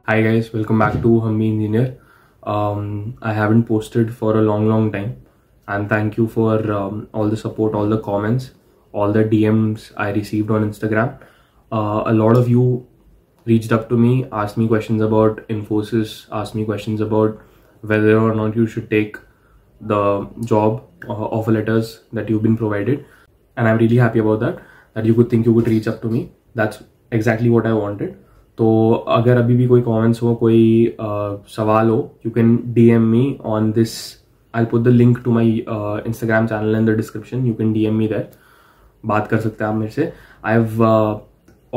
Hi guys, welcome back to Hummy Engineer. I haven't posted for a long time, and thank you for all the support, all the comments, all the DMs I received on Instagram. A lot of you reached up to me, asked me questions about Infosys, asked me questions about whether or not you should take the job offer letters that you've been provided, and I'm really happy about that. That you could reach up to me. That's exactly what I wanted. तो अगर अभी भी कोई comments हो, कोई सवाल हो, you can DM me on this. I'll put the link to my Instagram channel in the description. You can DM me there. बात कर सकते हैं आप मेरे से. I've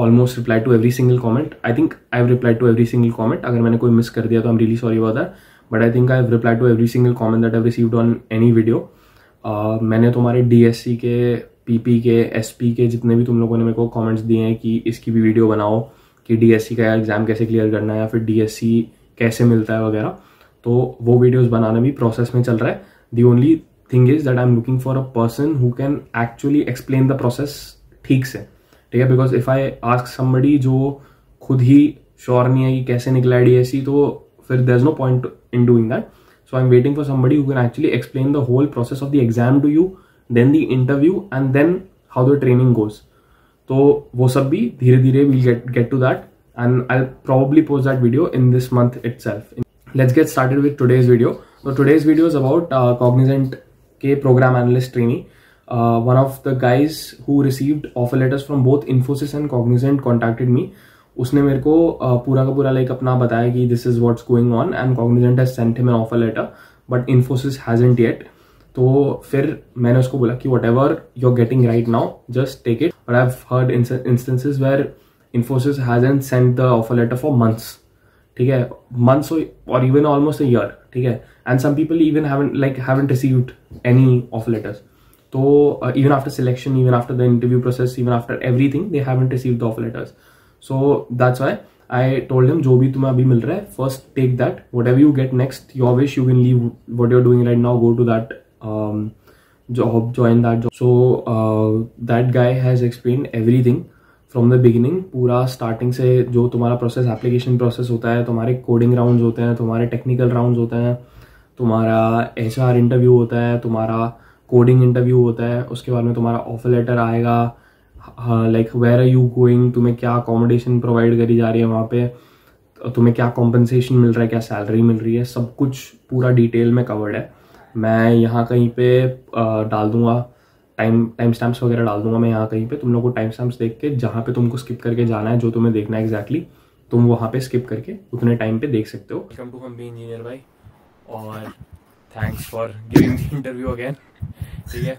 almost replied to every single comment. I think I've replied to every single comment. अगर मैंने कोई मिस कर दिया तो I'm really sorry about that. But I think I've replied to every single comment that I've received on any video. मैंने तुम्हारे DSC के, PP के, SP के जितने भी तुम लोगों ने मेरे को कमेंट्स दिए हैं कि इसकी भी वीडियो बनाओ, कि DSC का एग्ज़ाम कैसे क्लियर करना है या फिर DSC कैसे मिलता है वगैरह, तो वो वीडियोस बनाना भी प्रोसेस में चल रहा है. The only thing is that I am looking for a person who can actually explain the process ठीक से, ठीक है. Because if I ask somebody जो खुद ही श्योर नहीं है कि कैसे निकला है DSC, तो फिर there is no point in doing that. So I am waiting for somebody who can actually explain the whole process of the exam to you, then the interview and then how the training goes. तो वो सब भी धीरे धीरे we'll get to that, and I'll probably post that video in this month itself. Let's get started with today's video. So today's video is about Cognizant के program analyst trainee. One of the guys who received offer letters from both Infosys and Cognizant contacted me. उसने मेरे को पूरा का पूरा like अपना बताया कि this is what's going on and Cognizant has sent him an offer letter but Infosys hasn't yet. तो फिर मैंने उसको बोला कि whatever you're getting right now, just take it. But I've heard instances where Infosys hasn't sent the offer letter for months, ठीक है, months or even almost a year, ठीक है. And some people even haven't received any offer letters. So even after selection, even after the interview process, even after everything, they haven't received the offer letters. So that's why I told him, जो भी तुम्हें अभी मिल रहा है, first take that. Whatever you get next, your wish, you can leave what you're doing right now, go to that job, join that job. So that guy has explained everything from the beginning. पूरा starting से जो तुम्हारा process, application process होता है, तुम्हारे coding rounds होते हैं, तुम्हारे टेक्निकल राउंड्स होते हैं, तुम्हारा HR इंटरव्यू होता है, तुम्हारा कोडिंग इंटरव्यू होता है, उसके बाद में तुम्हारा ऑफर लेटर आएगा, like where are you going, तुम्हें क्या अकोमोडेशन प्रोवाइड करी जा रही है वहाँ पे, तुम्हें क्या कॉम्पनसेशन मिल रहा है, क्या सैलरी मिल रही है, सब कुछ पूरा डिटेल में कवर्ड है. मैं यहाँ कहीं पे डाल दूंगा टाइम स्टैम्प्स वगैरह डाल दूंगा मैं यहाँ कहीं पे. तुम लोग को टाइम स्टैम्प्स देख के जहाँ पे तुमको स्किप करके जाना है, जो तुम्हें देखना है एग्जैक्टली, तुम वहाँ पे स्किप करके उतने टाइम पे देख सकते हो. वेलकम टू हम्बी इंजीनियर भाई, और thanks for giving the interview again, ठीक है.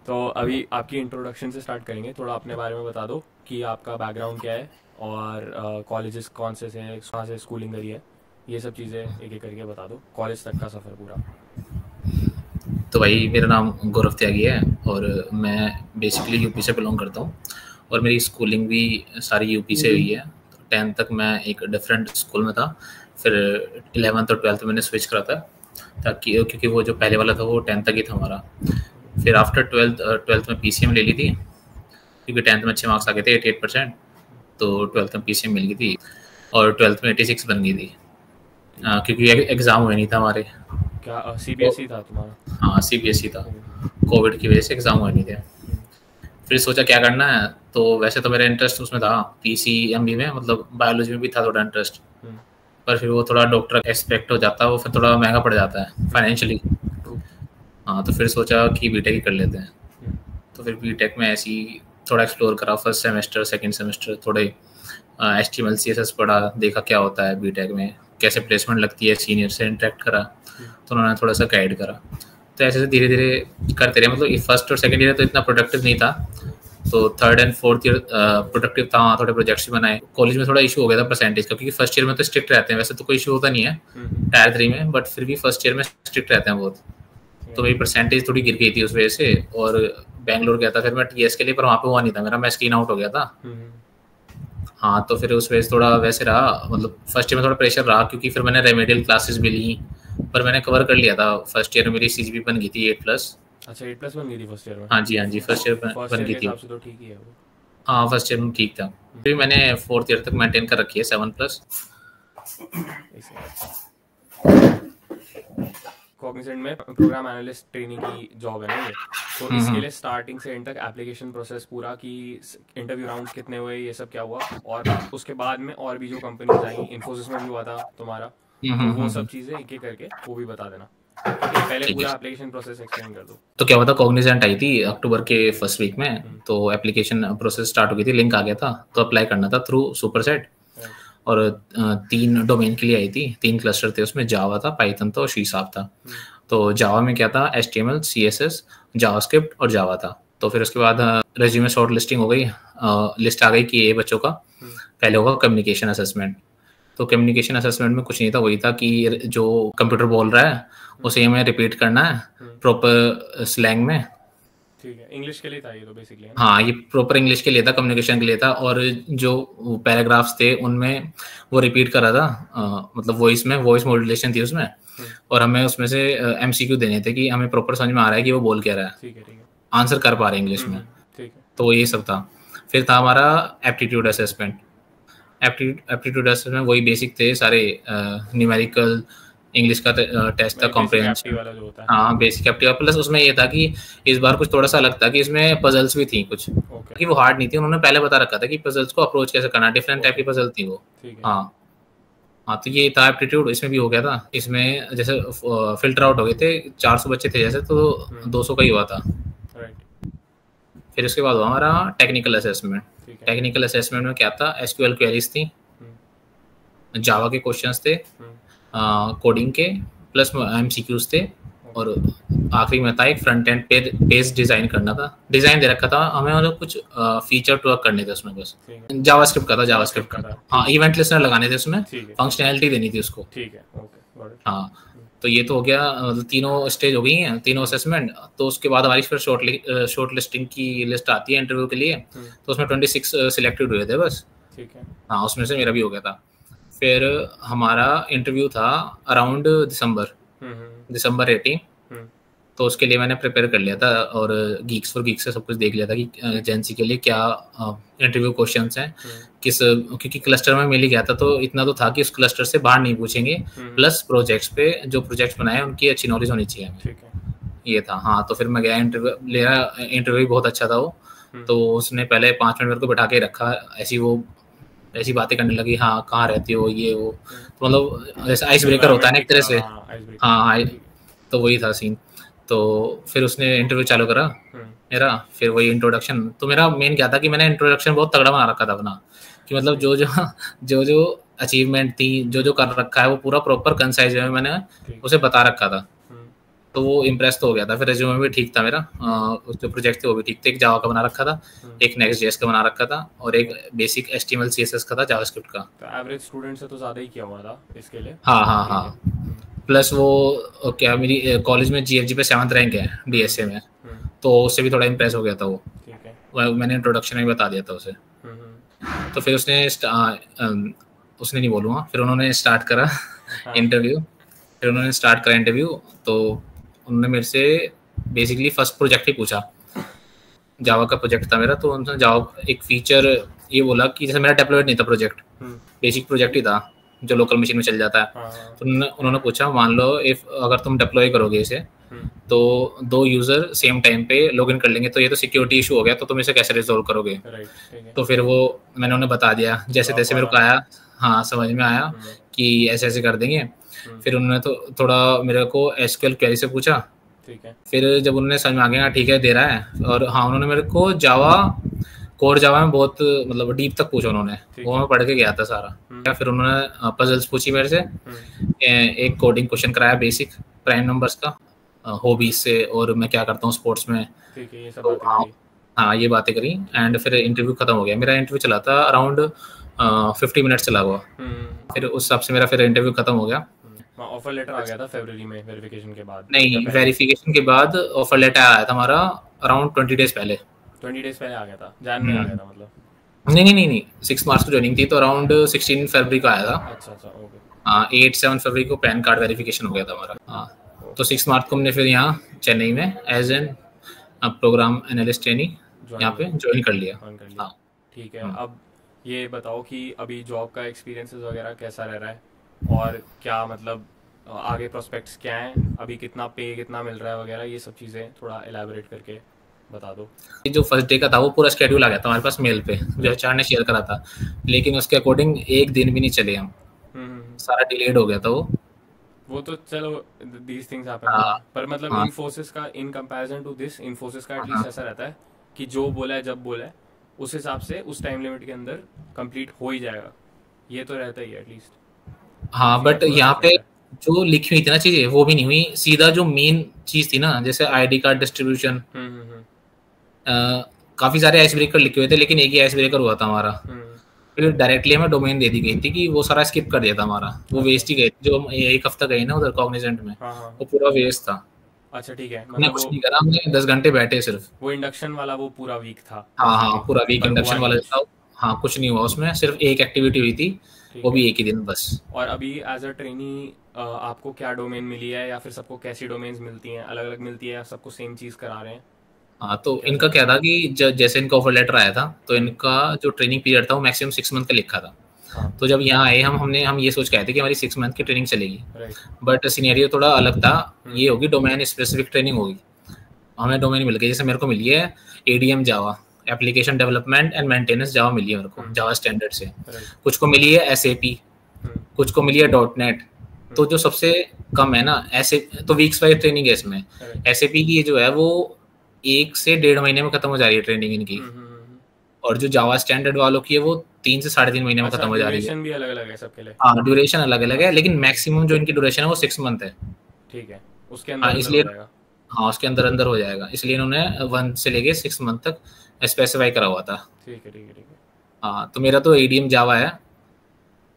तो अभी आपकी इंट्रोडक्शन से स्टार्ट करेंगे. थोड़ा अपने बारे में बता दो कि आपका बैकग्राउंड क्या है और कॉलेजेस कौन से हैं, कहाँ से स्कूलिंग करी है, ये सब चीज़ें एक एक करके बता दो, कॉलेज तक का सफ़र पूरा. तो भाई मेरा नाम गौरव त्यागी है और मैं बेसिकली यूपी से बिलोंग करता हूँ और मेरी स्कूलिंग भी सारी यूपी से हुई है. तो 10th तक मैं एक डिफरेंट स्कूल में था, फिर 11th और 12th में मैंने स्विच करा था ताकि क्योंकि वो जो पहले वाला था वो 10th तक ही था हमारा. फिर आफ्टर 12th में PCM ले ली थी क्योंकि 10th में अच्छे मार्क्स आ गए थे 88%, तो 12th में PCM मिल गई थी और 12th में 86 बन गई थी क्योंकि एग्ज़ाम हुए नहीं था हमारे. क्या CBSE था तुम्हारा? हाँ CBSE था, कोविड की वजह से एग्ज़ाम हुए नहीं थे. फिर सोचा क्या करना है, तो वैसे तो मेरा इंटरेस्ट उसमें था PCMB में, मतलब बायोलॉजी में भी था थोड़ा इंटरेस्ट, पर फिर वो थोड़ा डॉक्टर एक्सपेक्ट हो जाता है, वो फिर थोड़ा महंगा पड़ जाता है फाइनेंशियली. हाँ तो फिर सोचा कि BTech ही कर लेते हैं. तो फिर BTech में ऐसे ही थोड़ा एक्सप्लोर करा, फर्स्ट सेमेस्टर सेकेंड सेमेस्टर थोड़े HTML CSS पढ़ा, देखा क्या होता है BTech में, कैसे प्लेसमेंट लगती है, सीनियर से इंटरेक्ट करा तो उन्होंने थोड़ा सा गाइड करा. तो ऐसे से धीरे धीरे करते रहे. मतलब फर्स्ट और सेकंड ईयर तो इतना प्रोडक्टिव नहीं था, तो 3rd and 4th year productive था. वहाँ थोड़े प्रोजेक्ट्स बनाए. कॉलेज में थोड़ा इशू हो गया था परसेंटेज का, क्योंकि फर्स्ट ईयर में तो स्ट्रिक्ट रहते हैं, वैसे तो कोई इशू होता नहीं है टायर 3 में, बट फिर भी फर्स्ट ईयर में स्ट्रिक्ट रहते हैं बहुत. तो मेरी परसेंटेज थोड़ी गिर गई थी उस वजह से, और बैंगलोर गया था फिर मैं TS के लिए, पर वहाँ पे हुआ नहीं था मेरा, मैं स्क्रीन आउट हो गया था. हाँ तो फिर उस वजह से थोड़ा वैसे रहा, मतलब फर्स्ट ईयर में थोड़ा प्रेशर रहा क्योंकि फिर मैंने रेमेडियल क्लासेस भी ली, पर मैंने कवर कर लिया था. फर्स्ट ईयर में मेरी CGP बन गई थी 8+. अच्छा 8+ बन गई थी फर्स्ट ईयर में? हाँ जी फर्स्ट ईयर बन गई थी. तो ठीक ही है वो. हाँ फर्स्ट ईयर में ठीक था. फिर मैंने 4th ईयर तक मेंटेन कर रखी है 7+. कॉग्निजेंट में प्रोग्राम एनालिस्ट ट्रेनिंग की जॉब है ना ये, तो इसके लिए स्टार्टिंग से एंड तक एप्लीकेशन प्रोसेस पूरा की, इंटरव्यू राउंड्स कितने हुए, ये सब क्या हुआ, और उसके बाद में और भी जो कंपनीज आई, इन्फोसिस में भी हुआ था तुम्हारा, तो वो सब चीज़ें एक एक करके वो भी बता देना। पहले पूरा एप्लीकेशन प्रोसेस एक्सप्लेन कर दो। तो क्या हुआ था, कॉग्निजेंट आई थी अक्टूबर के फर्स्ट वीक में, तो एप्लीकेशन प्रोसेस स्टार्ट हो गई थी, लिंक आ गया था, तो अप्लाई करना था थ्रू सुपरसेट, और 3 डोमेन के लिए आई थी, 3 क्लस्टर थे उसमें, जावा था, पाइथन था और सी शार्प था। तो जावा में क्या था, HTML, CSS, जावास्क्रिप्ट और जावा था। तो फिर उसके बाद रेज्यूमे शॉर्ट लिस्टिंग हो गई, लिस्ट आ गई कि ये बच्चों का पहले होगा कम्युनिकेशन असेसमेंट। तो कम्युनिकेशन असेसमेंट में कुछ नहीं था, वही था कि जो कंप्यूटर बोल रहा है उसे हमें रिपीट करना है प्रॉपर स्लैंग में। ठीक है, इंग्लिश के लिए था ये तो बेसिकली। हाँ, ये प्रॉपर इंग्लिश के लिए था, कम्युनिकेशन के लिए था, और जो पैराग्राफ्स थे उनमें वो रिपीट कर रहा था, मतलब वॉइस मॉड्यूलेशन थी उसमें, और हमें उसमें से MCQ देने थे कि हमें प्रॉपर समझ में आ रहा है कि वो बोल क्या रहा है, ठीक है, आंसर कर पा रहे हैं इंग्लिश में। ठीक है, तो ये सब था। फिर था हमारा एप्टीट्यूड असेसमेंट। एप्टीट्यूड असेसमेंट वही बेसिक थे सारे, न्यूमेरिकल, इंग्लिश का टेस्ट था, कॉम्प्रिहेंशन, हाँ बेसिक एप्टीट्यूड, प्लस उसमें ये था कि इस बार कुछ थोड़ा सा अलग था कि इसमें पजल्स भी थी कुछ, कि वो हार्ड नहीं थी, उन्होंने पहले बता रखा था कि पजल्स को अप्रोच कैसे करना, डिफरेंट टाइप की पजल थी वो। हाँ, तो ये था एप्टीट्यूड, इसमें भी हो गया था। इसमें जैसे फिल्टर आउट हो गए थे, 400 बच्चे थे जैसे, तो 200 का ही हुआ था। फिर उसके बाद हुआ हमारा टेक्निकल असेसमेंट। टेक्निकल असेसमेंट में क्या था, SQL क्वेरीज थी, जावा के क्वेश्चंस थे, कोडिंग के, प्लस MCQs थे, और आखिरी में था एक फ्रंट एंड पेज डिजाइन करना था। डिजाइन दे रखा था हमें, और कुछ फीचर ट्वर्क करने थे उसमें, बस जावास्क्रिप्ट का था, जावास्क्रिप्ट का। हाँ, इवेंट लिस्टनर लगाने थे उसमें, फंक्शनैलिटी देनी थी उसको। ठीक है, ओके। हाँ, तो ये तो हो गया, तीनों स्टेज हो गई हैं, तीनों असेसमेंट। तो उसके बाद हमारी फिर शॉर्ट लिस्टिंग की लिस्ट आती है इंटरव्यू के लिए, तो उसमें 26 सिलेक्टेड हुए थे बस। ठीक है, हाँ, उसमें से मेरा भी हो गया था। फिर हमारा इंटरव्यू था अराउंड दिसंबर 18, तो उसके लिए मैंने प्रिपेयर कर लिया था, और गीक्स फॉर गीक्स से सब कुछ देख लिया था कि एजेंसी के लिए क्या इंटरव्यू क्वेश्चंस हैं, क्योंकि क्लस्टर में मिल ही गया था, तो इतना तो था कि उस क्लस्टर से बाहर नहीं पूछेंगे, प्लस प्रोजेक्ट्स पे जो प्रोजेक्ट्स बनाए उनकी अच्छी नॉलेज होनी चाहिए हमें, ये था। हाँ, तो फिर मैं गया इंटरव्यू बहुत अच्छा था वो। तो उसने पहले 5 मिनट मेरे को बैठा के रखा, ऐसी बातें करने लगी, हाँ कहाँ रहती हो, ये वो, तो मतलब जैसे आइस ब्रेकर होता है ना एक तरह से। हाँ, तो वही था सीन। तो फिर उसने इंटरव्यू चालू करा मेरा, फिर वही इंट्रोडक्शन। तो मेरा मेन क्या था कि मैंने इंट्रोडक्शन बहुत तगड़ा बना रखा था अपना, कि मतलब जो अचीवमेंट थी, जो कर रखा है वो पूरा प्रॉपर कंसाइज में मैंने उसे बता रखा था। तो वो इम्प्रेस तो हो गया था। फिर रेज्यूमे भी ठीक था मेरा, जो प्रोजेक्ट थे वो भी ठीक थे। एक जावा का बना रखा था, एक नेक्स्ट.जेएस का बना रखा था, और एक बेसिक HTML CSS का था, जावास्क्रिप्ट का। तो एवरेज स्टूडेंट से तो ज़्यादा ही किया हुआ था इसके लिए। हाँ। प्लस वो क्या, मेरी कॉलेज में GFG पे 7th रैंक है DSA में, तो उससे भी थोड़ा इम्प्रेस हो गया था वो। मैंने इंट्रोडक्शन में बता दिया था उसे। तो फिर उसने नहीं बोलूँगा, फिर उन्होंने स्टार्ट करा इंटरव्यू। तो उन्होंने मेरे से बेसिकली फर्स्ट प्रोजेक्ट ही पूछा, जावा का प्रोजेक्ट था मेरा। तो उन्होंने जावा एक फीचर ये बोला कि जैसे मेरा डेप्लॉयड नहीं था प्रोजेक्ट, बेसिक प्रोजेक्ट ही था जो लोकल मशीन में चल जाता है। तो उन्होंने पूछा, मान लो अगर तुम डिप्लॉय करोगे इसे, तो 2 यूजर सेम टाइम पे लॉगिन कर लेंगे, तो ये तो सिक्योरिटी इशू हो गया, तो तुम इसे कैसे रिजोल्व करोगे। तो फिर वो मैंने उन्हें बता दिया, जैसे तैसे मेरे को आया, हाँ समझ में आया कि ऐसे ऐसे कर देंगे। फिर उन्होंने तो थोड़ा मेरे को SQL क्वेरी से पूछा। फिर जब उन्होंने समझ में आ गया ठीक है दे रहा है, और हाँ उन्होंने मेरे को कोर जावा में बहुत मतलब डीप तक पूछा उन्होंने, वो मैं पढ़ के गया था सारा। फिर उन्होंने पजल्स पूछी मेरे से, एक कोडिंग क्वेश्चन कराया बेसिक प्राइम नंबर्स का, हॉबीज से, और मैं क्या करता हूँ स्पोर्ट्स में। तो हाँ ये बातें करी, एंड फिर इंटरव्यू खत्म हो गया। मेरा इंटरव्यू चला था अराउंड 50 मिनट चला हुआ। फिर उस हिसाब से मेरा फिर इंटरव्यू खत्म हो गया। ऑफर लेटर आ गया था फरवरी में वेरिफिकेशन के बाद? नहीं, वेरिफिकेशन के बाद ऑफर लेटर आया था हमारा अराउंड 20 डेज पहले। 20 डेज पहले आ गया था, जैन में आ गया था मतलब? नहीं, 6 मार्च को ज्वाइनिंग थी, तो अराउंड 16 फरवरी को आया था। अच्छा, ओके। हाँ, 8-7 फरवरी को पैन कार्ड वेरिफिकेशन हो गया था हमारा। हाँ, तो 6 मार्च को हमने फिर यहाँ चेन्नई में as an program analyst training यहाँ पे ज्वाइन कर लिया। हाँ, ठीक है। अब ये बताओ कि अभी जॉब का एक्सपीरियंसेस वगैरह कैसा रह रहा है? और क्या मतलब आगे प्रोस्पेक्ट्स क्या हैं, अभी कितना पे कितना मिल रहा है वगैरह, ये सब चीज़ें थोड़ा एलैबोरेट करके बता दो। ये जो फर्स्ट डे का था वो पूरा शेड्यूल आ गया था हमारे पास मेल पे, जो राइट। एचआर ने शेयर करा था, लेकिन उसके अकॉर्डिंग एक दिन भी नहीं चले हम, सारा डिलेड हो गया था वो। वो तो चलो, दीज थिंग्स हैपन है, हाँ पर मतलब हाँ इन्फोसिस का in comparison to this, Infosys का हाँ एटलीस्ट ऐसा रहता है कि जो बोला है जब बोला है उस हिसाब से उस टाइम लिमिट के अंदर कंप्लीट हो ही जाएगा, ये तो रहता ही है एटलीस्ट। हाँ। इन्फी का बट थोड़ा यहाँ पे डिफरेंट है। जो लिखी हुई थी ना चीजें वो भी नहीं हुई, सीधा जो मेन चीज थी ना, जैसे आईडी कार्ड डिस्ट्रीब्यूशन, हम्म। काफी सारे आइस ब्रेकर लिखे हुए थे, लेकिन एक ही आइस ब्रेकर हुआ था हमारा। हम्म। फिर डायरेक्टली हमें डोमेन दे दी गई थी कि वो सारा स्किप कर दिया था हमारा, वो अच्छा। वेस्ट ही गए थे। जो हम एक हफ्ता गए ना उधर कॉग्निजेंट में, हाँ हाँ। वो पूरा वेस्ट था। अच्छा ठीक है, हमने मतलब कुछ नहीं करा, हमने 10 घंटे बैठे सिर्फ। वो इंडक्शन वाला वो पूरा वीक था हाँ हाँ, बेसिकली, पूरा वीक पर हुआ इंडक्शन नहीं वाला कुछ। था। हाँ, कुछ नहीं हुआ उसमें, सिर्फ एक एक्टिविटी हुई थी, वो ठीक है। भी एक ही दिन बस। और अभी एज अ ट्रेनी आपको क्या डोमेन मिली है, या फिर सबको कैसी डोमेन्स मिलती हैं, अलग अलग मिलती है या सबको सेम चीज़ करा रहे हैं, हाँ, तो क्या इनका चल रहा क्या है? था कि जैसे इनका ऑफर लेटर आया था, तो हम्म। इनका जो ट्रेनिंग पीरियड था वो मैक्सिमम 6 मंथ का लिखा था। हाँ। तो जब यहाँ आए हम ये सोच के आए थे कि हमारी 6 मंथ की ट्रेनिंग चलेगी, राइट। बट सिनेरियो थोड़ा अलग था। हम्म। ये होगी डोमेन स्पेसिफिक ट्रेनिंग होगी, हमें डोमेन मिल गई, जैसे मेरे को मिली है ADM Java, application development and maintenance Java मिली है मेरे को, हम्म। जावा स्टैंडर्ड से। राइट। कुछ को मिली है एसएपी, हम्म। कुछ को मिली है डॉट नेट। तो हम्म। जो सबसे कम है ना ऐसे, तो वीक्स वाइज ट्रेनिंग है इसमें। राइट। एसएपी की जो है वो 1 से 1.5 महीने में खत्म हो जा रही है ट्रेनिंग इनकी, हम्म। और जो जावा स्टैंडर्ड वालों की है वो 3 से 3.5 महीने में अच्छा, खत्म हो जा रही है। ड्यूरेशन भी अलग अलग है सबके लिए। हाँ, ड्यूरेशन अलग अलग है, अच्छा लेकिन ठीक है। मैक्सिमम जो इनकी ड्यूरेशन है वो 6 मंथ है। ठीक है, उसके हाँ अंदर अंदर हो इसलिए, जाएगा। हाँ उसके अंदर अंदर हो जाएगा, इसलिए इन्होंने 1 से लेके 6 मंथ तक स्पेसिफाई करा हुआ था। ठीक है ठीक है ठीक है। हाँ, तो मेरा तो एडीएम जावा है,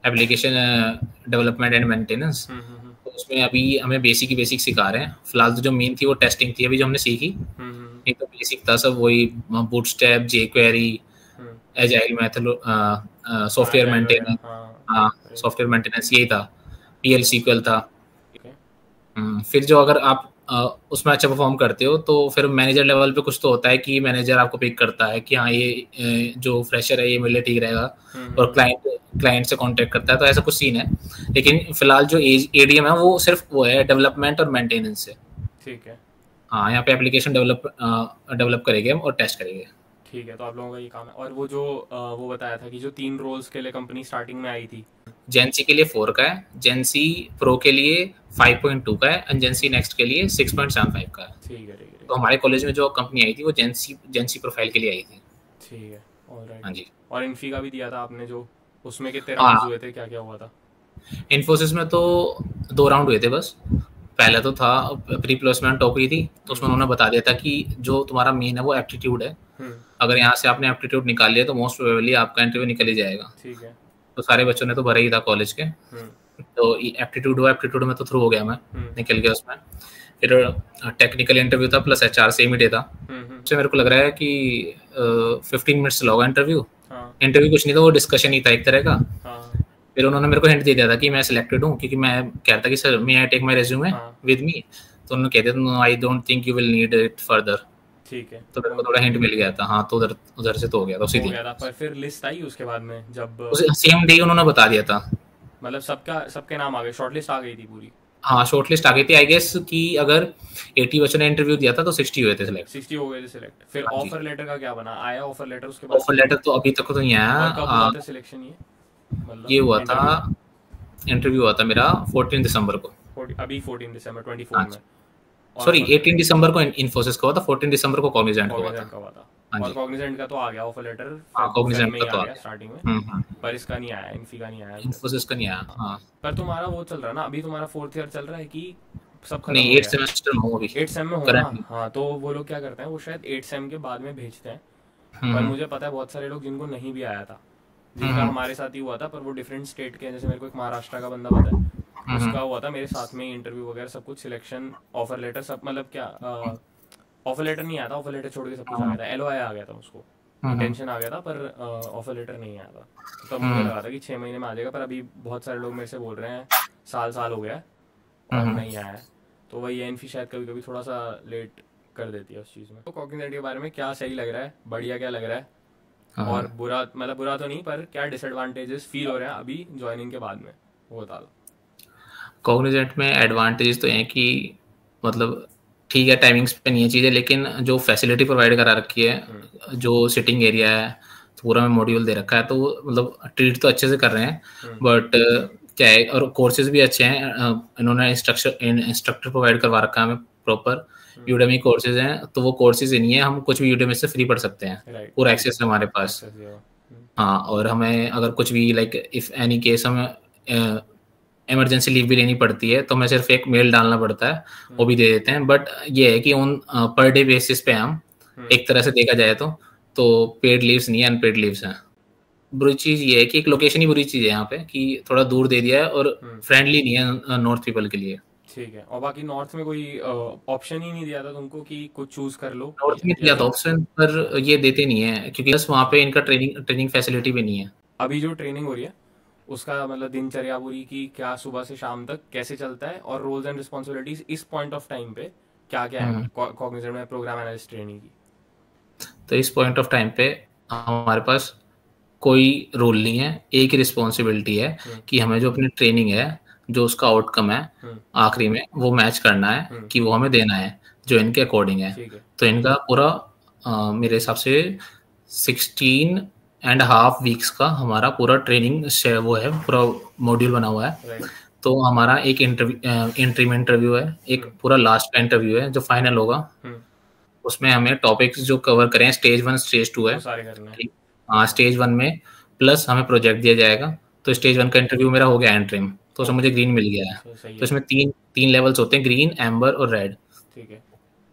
एप्लीकेशन डेवलपमेंट एंड मेंटेनेंस। हम्म। तो उसमें अभी हमें बेसिक ही बेसिक सिखा रहे हैं फिलहाल। तो जो मेन थी वो टेस्टिंग थी अभी जो हमने सीखी, हम्म। नहीं तो बेसिक था सब वही, बूटस्ट्रैप, जेक्वेरी, हम्म। एजाइल मेथड, हाँ, सॉफ्टवेयर एजाइल वगैरह, मेंटेनेंस। हाँ। हाँ, राइट। सॉफ्टवेयर मेंटेनेंस यही था, पीएल सीक्वल था। ठीक है। फिर जो अगर आप उसमें अच्छा परफॉर्म करते हो तो फिर मैनेजर लेवल पे कुछ तो होता है कि मैनेजर आपको पिक करता है कि हाँ ये जो फ्रेशर है ये मिले ठीक रहेगा, और हम्म। क्लाइंट क्लाइंट से कांटेक्ट करता है, तो ऐसा कुछ सीन है। लेकिन फिलहाल जो एडीएम है वो सिर्फ वो है डेवलपमेंट और मेंटेनेंस है। ठीक है। हाँ, यहाँ पे एप्लीकेशन डेवलप करेंगे हम और टेस्ट करेंगे। ठीक है, तो आप लोगों का ये काम है। और वो जो वो बताया था कि जो 3 रोल्स के लिए कंपनी स्टार्टिंग में आई थी। जेंसी के लिए 4 का है, जेंसी प्रो के लिए 5.2 का है, एंड जेंसी नेक्स्ट के लिए 6.75 का है। ठीक है ठीक है ठीक तो है। हमारे कॉलेज में जो कंपनी आई थी वो जेंसी जेंसी प्रोफाइल के लिए आई थी। ठीक है। All right. हाँ जी। और इन्फी का भी दिया था आपने जो, उसमें कितने राउंड्स हाँ, हुए थे, क्या क्या हुआ था? इन्फोसिस में तो 2 राउंड हुए थे बस। पहले तो था प्री प्लेसमेंट टॉप ही थी, तो उसमें हम्म। उन्होंने बता दिया था कि जो तुम्हारा मेन है वो एप्टीट्यूड है। हम्म। अगर यहाँ से आपने एप्टीट्यूड निकाल लिया तो मोस्ट प्रोबेबली आपका इंटरव्यू निकल ही जाएगा। ठीक है। तो सारे बच्चों ने तो भरा ही था कॉलेज के। हम्म। तो एप्टीट्यूड हुआ, एप्टीट्यूड में तो थ्रू हो गया मैं, हम्म। निकल गया उसमें। फिर टेक्निकल इंटरव्यू था प्लस एचआर सेम ही डे था। हम्म। उससे मेरे को लग रहा है कि 15 मिनट्स लगा इंटरव्यू। हाँ इंटरव्यू कुछ नहीं था, वो डिस्कशन ही था एक तरह का। हाँ फिर उन्होंने मेरे को हिंट दे दिया था कि मैं सिलेक्टेड हूँ, क्योंकि मैं कह रहा था कि sir may I take my resume हाँ। With me. तो उन्होंने कह दिया no I don't think you will need it further. ठीक है। तो मेरे को थोड़ा हिंट मिल गया था। हाँ, तो उधर उधर से तो हो गया था उसी हो दिन। गया था, पर फिर लिस्ट आई उसके बाद में जब उस सेम डे उन्होंने बता दिया था। मतलब सबका सबके नाम आ गए, शॉर्ट लिस्ट आ गई थी पूरी? हाँ, शॉर्ट लिस्ट आ गई थी आई गेस कि अगर 80 बच्चों ने इंटरव्यू दिया था तो 60 हुए थे सिलेक्ट। 60 हो गए थे सिलेक्ट। फिर हाँ जी। ऑफर लेटर का क्या बना, आया ऑफर लेटर उसके बाद ऑफर से? लेटर तो अभी तक तो नहीं आया। और कब हुआ था सिलेक्शन ये, ये मतलब हुआ था, इंटरव्यू? इंटरव्यू हुआ था मेरा 14 दिसंबर को। अभी 14 दिसंबर 24 हाँ में। जी, और सॉरी ऑफर 18 दिसंबर को इन्फोसिस का हुआ था, 14 दिसंबर को कॉग्निजेंट का हुआ कॉग्निजेंट था। का हुआ था। हाँ और जी। कॉग्निजेंट का तो आ गया ऑफर लेटर, हाँ, फेब कॉग्निजेंट में का ही तो आ आ गया स्टार्टिंग में। गया। पर इसका नहीं आया, इन्फी का नहीं आया अभी तक। इन्फोसिस का नहीं आया। हाँ, पर तुम्हारा वो चल रहा है ना अभी, तुम्हारा 4th ईयर चल रहा है कि सब खत्म नहीं हो 8 गया? सेमेस्टर में हूँ अभी 8 सेम में हो ना? करंटली। हाँ, तो वो लोग क्या करते हैं, वो शायद 8 सेम के बाद में भेजते हैं। पर मुझे पता है बहुत सारे लोग जिनको नहीं भी आया था, जिनका हमारे साथ ही हुआ था, पर वो डिफरेंट स्टेट के हैं। जैसे मेरे को एक महाराष्ट्र का बंदा पता है, उसका हुआ था मेरे साथ में इंटरव्यू वगैरह सब कुछ, सिलेक्शन, ऑफर लेटर सब, मतलब क्या ऑफर लेटर नहीं आया था, ऑफर लेटर छोड़ के सब कुछ आ गया था, एलओआई आ गया था उसको, इंटेंशन आ गया था, पर ऑफर लेटर नहीं आया था। तब मुझे लगा था कि 6 महीने में आ जाएगा, पर अभी बहुत सारे लोग मेरे से बोल रहे हैं साल साल हो गया है और नहीं आया है। तो वही एनफी शायद कभी कभी थोड़ा सा लेट कर देती है उस चीज़ में। तो कॉग्निजेंट के बारे में क्या सही लग रहा है, बढ़िया क्या लग रहा है, और बुरा, मतलब बुरा तो नहीं, पर क्या डिसएडवांटेजेस फील हो रहे हैं अभी ज्वाइनिंग के बाद में, वो बता दो। कॉग्निजेंट में एडवांटेजेस तो हैं कि मतलब ठीक है टाइमिंग्स पे नहीं है चीज़ें, लेकिन जो फैसिलिटी प्रोवाइड करा रखी है, जो सिटिंग एरिया है, तो पूरा में मॉड्यूल दे रखा है, तो मतलब ट्रीट तो अच्छे से कर रहे हैं। बट क्या है, और कोर्सेज भी अच्छे हैं, इन्होंने इंस्ट्रक्टर प्रोवाइड करवा रखा है हमें प्रॉपर। यूडेमी कोर्सेज हैं, तो वो कोर्सेज नहीं है, हम कुछ भी यूडेमी से फ्री पढ़ सकते हैं, पूरा एक्सेस है हमारे पास। हाँ, और हमें अगर कुछ भी लाइक इफ एनी केस हमें इमरजेंसी लीव भी लेनी पड़ती है तो हमें सिर्फ एक मेल डालना पड़ता है, वो भी दे देते हैं। बट ये है कि ऑन पर डे बेसिस पे हम एक तरह से देखा जाए तो पेड लीव्स नहीं है, अनपेड लीव्स हैं। बुरी चीज़ ये है कि एक लोकेशन ही बुरी चीज़ है यहाँ पे कि थोड़ा दूर दे दिया है और फ्रेंडली नहीं है नॉर्थ पीपल के लिए। ठीक है, और बाकी नॉर्थ में कोई ऑप्शन ही नहीं दिया था तुमको कि कुछ चूज कर लो? नॉर्थ में दिया था ऑप्शन, पर ये देते नहीं है क्योंकि बस वहाँ पे इनका ट्रेनिंग फैसिलिटी भी नहीं है। अभी जो ट्रेनिंग हो रही है उसका मतलब दिनचर्या पूरी की क्या, सुबह से शाम तक कैसे चलता है, और रोल्स एंड रिस्पॉन्सिबिलिटीज इस पॉइंट ऑफ टाइम पे क्या क्या है कॉग्निजेंट में प्रोग्राम एनालिस्ट ट्रेनिंग की? तो इस पॉइंट ऑफ टाइम पे हमारे पास कोई रोल नहीं है, एक ही रिस्पॉन्सिबिलिटी है कि हमें जो अपनी ट्रेनिंग है, जो उसका आउटकम है आखिरी में, वो मैच करना है कि वो हमें देना है जो इनके अकॉर्डिंग है। तो इनका पूरा मेरे हिसाब से 16.5 वीक्स का हमारा पूरा ट्रेनिंग वो है, पूरा मॉड्यूल बना हुआ है। तो हमारा एक इंटरव्यू इंटरव्यू है, एक पूरा लास्ट का इंटरव्यू है जो फाइनल होगा। उसमें हमें टॉपिक्स जो कवर करें स्टेज 1 स्टेज 2 है। हाँ, स्टेज 1 में प्लस हमें प्रोजेक्ट दिया जाएगा। तो स्टेज 1 का इंटरव्यू मेरा हो गया एंट्रीम, तो उसमें मुझे ग्रीन मिल गया है। तो इसमें तीन लेवल्स होते हैं, ग्रीन, एम्बर और रेड। ठीक है।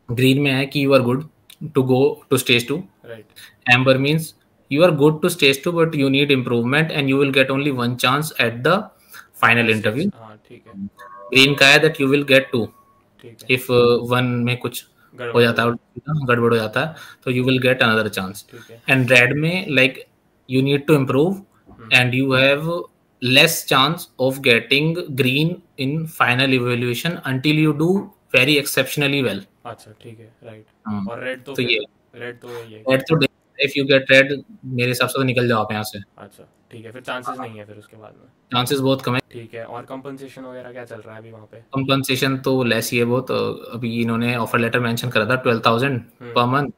ग्रीन में है कि you are good to go to stage 2। Amber means you are good to stage 2 but you need improvement and you will get only one chance at the final interview. green का है that you will get 2 if 1 में कुछ हो जाता है, गड़बड़ हो जाता है, तो you will get another chance. and red में like you need to improve and you have less chance of getting green in final evaluation until you do very exceptionally well. अच्छा, ठीक है, राइट। और रेड तो ये red तो ये red तो इफ यू गेट रेड मेरे हिसाब से तो निकल जाओ आप यहाँ से। अच्छा, ठीक है, फिर चांसेस नहीं है फिर उसके बाद में? चांसेस बहुत कम है। ठीक है, और कंपनसेशन वगैरह क्या चल रहा है अभी वहाँ पे? कंपनसेशन तो लेस ही है बहुत। अभी इन्होंने ऑफर लेटर मेंशन करा था 12,000 पर मंथ,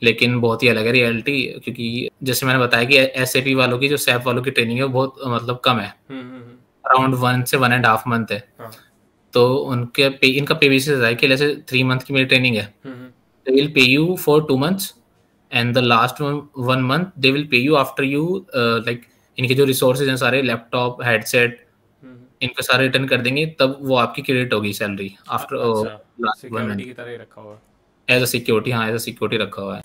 लेकिन बहुत ही अलग है रियलिटी, क्योंकि जैसे मैंने बताया कि एसएपी वालों की, जो सैप वालों की ट्रेनिंग है बहुत मतलब कम है, अराउंड 1 से 1.5 मंथ है। तो उनके इनका पे बेसिस है कि जैसे 3 मंथ की मेरी ट्रेनिंग है, they will pay you for 2 months and the last 1 month they will pay you after you like इनके जो रिसोर्सेज हैं सारे, लैपटॉप, हेडसेट, इनको सारे रिटर्न कर देंगे, तब वो आपकी क्रेडिट होगी सैलरी आफ्टर सिक्योरिटी की तरह रखा हुआ है, एज अ सिक्योरिटी। हाँ, एज अ सिक्योरिटी रखा हुआ है।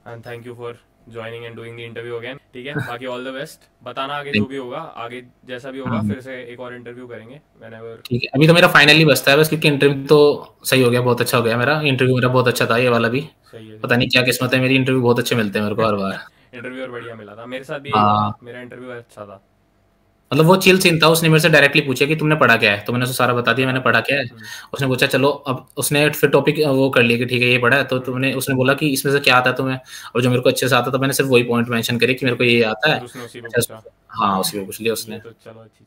And thank you for joining and doing the interview again. ठीक है, बाकी ऑल द बेस्ट। बताना आगे जो भी होगा, आगे जैसा भी होगा फिर से एक और इंटरव्यू करेंगे whenever। ठीक है, अभी तो मेरा फाइनली बचता है बस, क्योंकि इंटरव्यू तो सही हो गया, बहुत अच्छा हो गया मेरा इंटरव्यू, मेरा बहुत अच्छा था, ये वाला भी सही है। पता नहीं क्या किस्मत है मेरी, इंटरव्यू बहुत अच्छे मिलते हैं मेरे को हर बार। इंटरव्यू और बढ़िया मिला था मेरे साथ भी, मेरा इंटरव्यू अच्छा था। मतलब वो चिल सीन था, उसने मेरे से डायरेक्टली पूछा कि तुमने पढ़ा क्या है, तो मैंने उसे सारा बता दिया मैंने पढ़ा क्या है। उसने पूछा चलो, अब उसने फिर टॉपिक वो कर लिया कि ठीक है ये पढ़ा है, तो तुमने, उसने बोला कि इसमें से क्या आता है तुम्हें, और जो मेरे को अच्छे से आता था मैंने सिर्फ वही पॉइंट मेंशन करे कि मेरे को ये आता है। हाँ, उसी को पूछ लिया उसने। चलो अच्छी